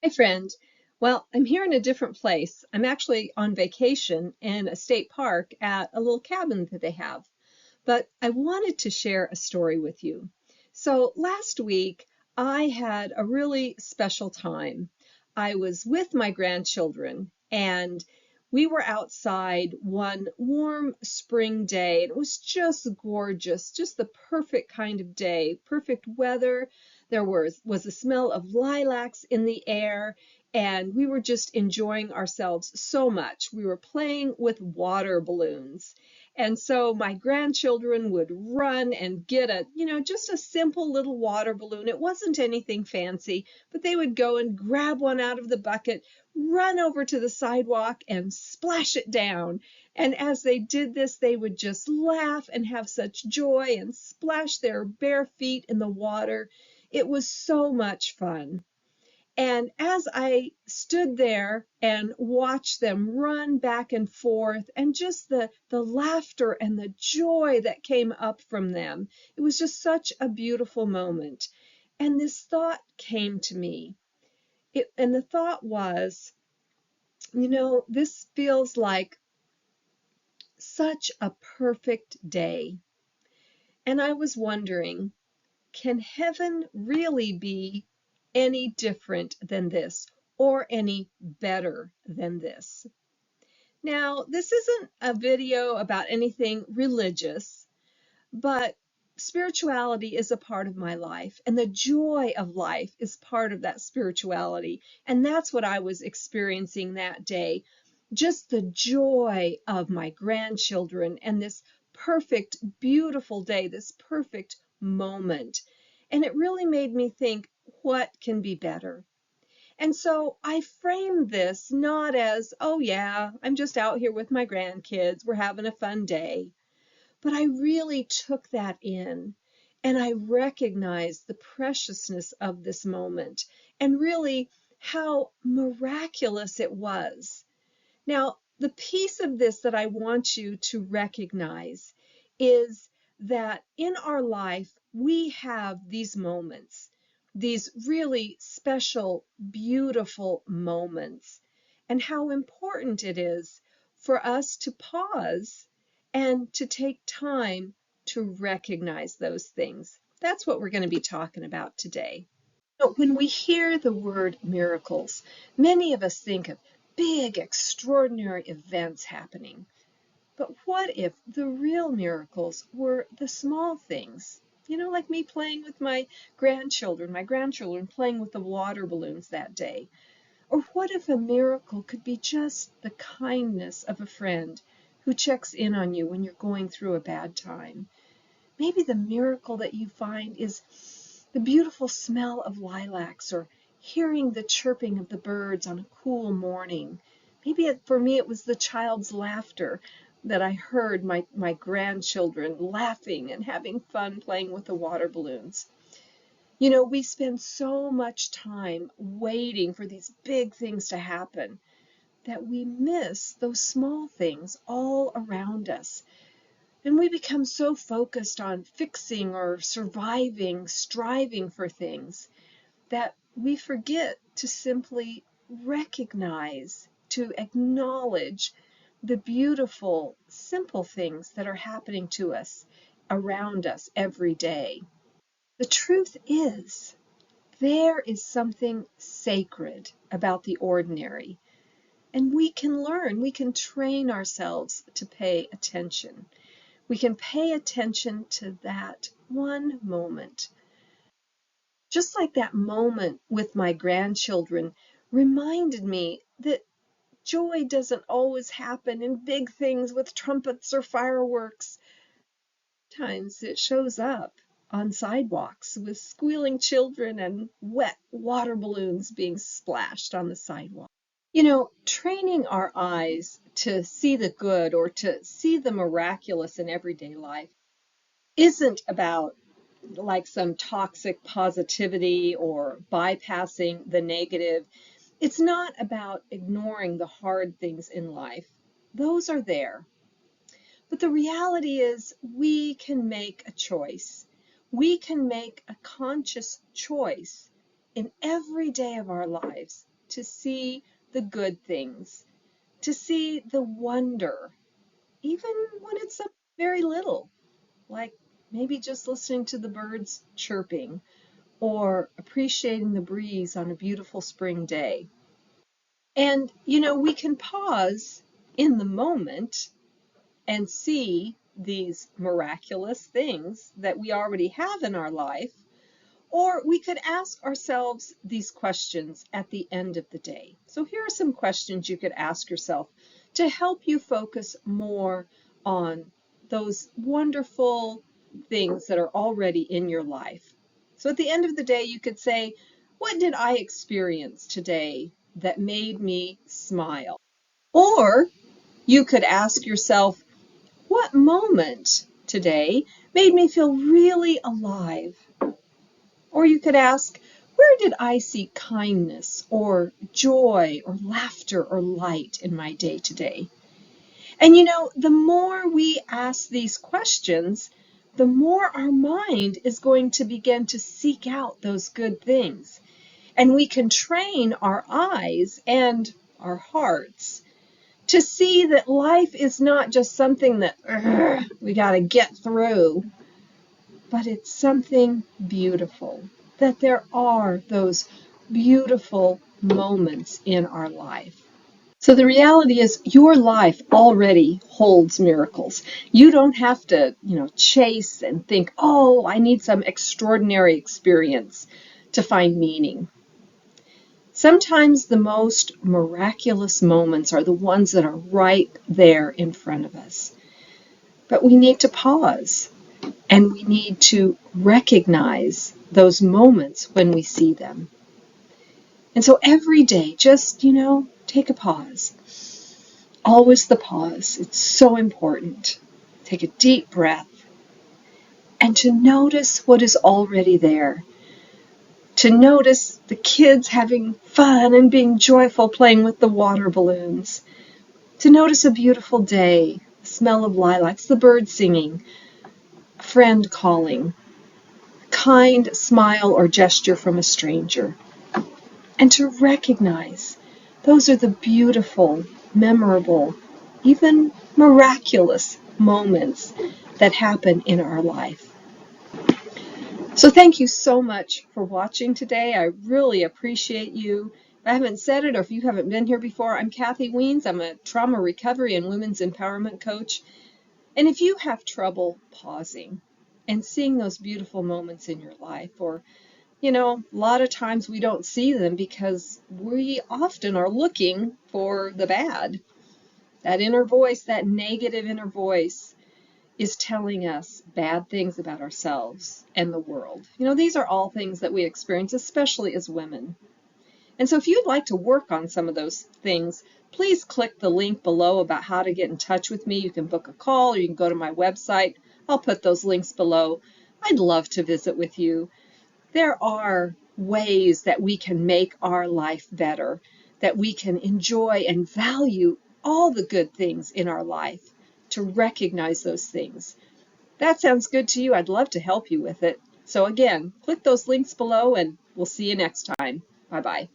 Hi, friend. Well, I'm here in a different place. I'm actually on vacation in a state park at a little cabin that they have. But I wanted to share a story with you. So last week, I had a really special time. I was with my grandchildren and we were outside one warm spring day. And it was just gorgeous, just the perfect kind of day, perfect weather. There was a smell of lilacs in the air, and we were just enjoying ourselves so much. We were playing with water balloons. And so my grandchildren would run and get just a simple little water balloon. It wasn't anything fancy, but they would go and grab one out of the bucket, run over to the sidewalk and splash it down. And as they did this, they would just laugh and have such joy and splash their bare feet in the water. It was so much fun. And as I stood there and watched them run back and forth, and just the laughter and the joy that came up from them, it was just such a beautiful moment. And this thought came to me. And the thought was, this feels like such a perfect day. And I was wondering, can heaven really be any different than this or any better than this? Now, this isn't a video about anything religious, but spirituality is a part of my life, and the joy of life is part of that spirituality. And that's what I was experiencing that day. Just the joy of my grandchildren and this perfect, beautiful day, this perfect moment. And it really made me think, what can be better? And so I framed this not as, oh yeah, I'm just out here with my grandkids, we're having a fun day. But I really took that in, and I recognized the preciousness of this moment and really how miraculous it was. Now, the piece of this that I want you to recognize is that in our life, we have these moments, these really special, beautiful moments, and how important it is for us to pause and to take time to recognize those things. That's what we're going to be talking about today. But when we hear the word miracles, many of us think of big, extraordinary events happening. But what if the real miracles were the small things? Like me playing with my grandchildren playing with the water balloons that day. Or what if a miracle could be just the kindness of a friend who checks in on you when you're going through a bad time? Maybe the miracle that you find is the beautiful smell of lilacs, or hearing the chirping of the birds on a cool morning. Maybe for me it was the child's laughter that I heard my grandchildren laughing and having fun playing with the water balloons. We spend so much time waiting for these big things to happen that we miss those small things all around us. And we become so focused on fixing or surviving, striving for things, that we forget to simply recognize, to acknowledge the beautiful, simple things that are happening to us, around us every day. The truth is, there is something sacred about the ordinary, and we can learn, we can train ourselves to pay attention. We can pay attention to that one moment. Just like that moment with my grandchildren reminded me that joy doesn't always happen in big things with trumpets or fireworks. Sometimes it shows up on sidewalks with squealing children and wet water balloons being splashed on the sidewalk. Training our eyes to see the good or to see the miraculous in everyday life isn't about like some toxic positivity or bypassing the negative. It's not about ignoring the hard things in life. Those are there. But the reality is we can make a choice. We can make a conscious choice in every day of our lives to see the good things, to see the wonder, even when it's something very little, like maybe just listening to the birds chirping or appreciating the breeze on a beautiful spring day. And, we can pause in the moment and see these miraculous things that we already have in our life. Or we could ask ourselves these questions at the end of the day. So here are some questions you could ask yourself to help you focus more on those wonderful things that are already in your life. So at the end of the day, you could say, what did I experience today that made me smile? Or you could ask yourself, what moment today made me feel really alive? Or you could ask, where did I see kindness or joy or laughter or light in my day today? And the more we ask these questions, the more our mind is going to begin to seek out those good things. And we can train our eyes and our hearts to see that life is not just something that we got to get through, but it's something beautiful, that there are those beautiful moments in our life. So the reality is your life already holds miracles. You don't have to, chase and think, oh, I need some extraordinary experience to find meaning. Sometimes the most miraculous moments are the ones that are right there in front of us. But we need to pause. And we need to recognize those moments when we see them. And so every day, just, take a pause. Always the pause. It's so important. Take a deep breath and to notice what is already there. To notice the kids having fun and being joyful playing with the water balloons. To notice a beautiful day, the smell of lilacs, the birds singing, a friend calling, kind smile or gesture from a stranger, and to recognize those are the beautiful, memorable, even miraculous moments that happen in our life. So thank you so much for watching today. I really appreciate you. If I haven't said it, or if you haven't been here before, I'm Kathy Weens. I'm a trauma recovery and women's empowerment coach. And if you have trouble pausing and seeing those beautiful moments in your life, or a lot of times we don't see them because we often are looking for the bad. That inner voice, that negative inner voice, is telling us bad things about ourselves and the world. These are all things that we experience, especially as women. And so if you'd like to work on some of those things, please click the link below about how to get in touch with me. You can book a call or you can go to my website. I'll put those links below. I'd love to visit with you. There are ways that we can make our life better, that we can enjoy and value all the good things in our life, to recognize those things. That sounds good to you. I'd love to help you with it. So again, click those links below and we'll see you next time. Bye-bye.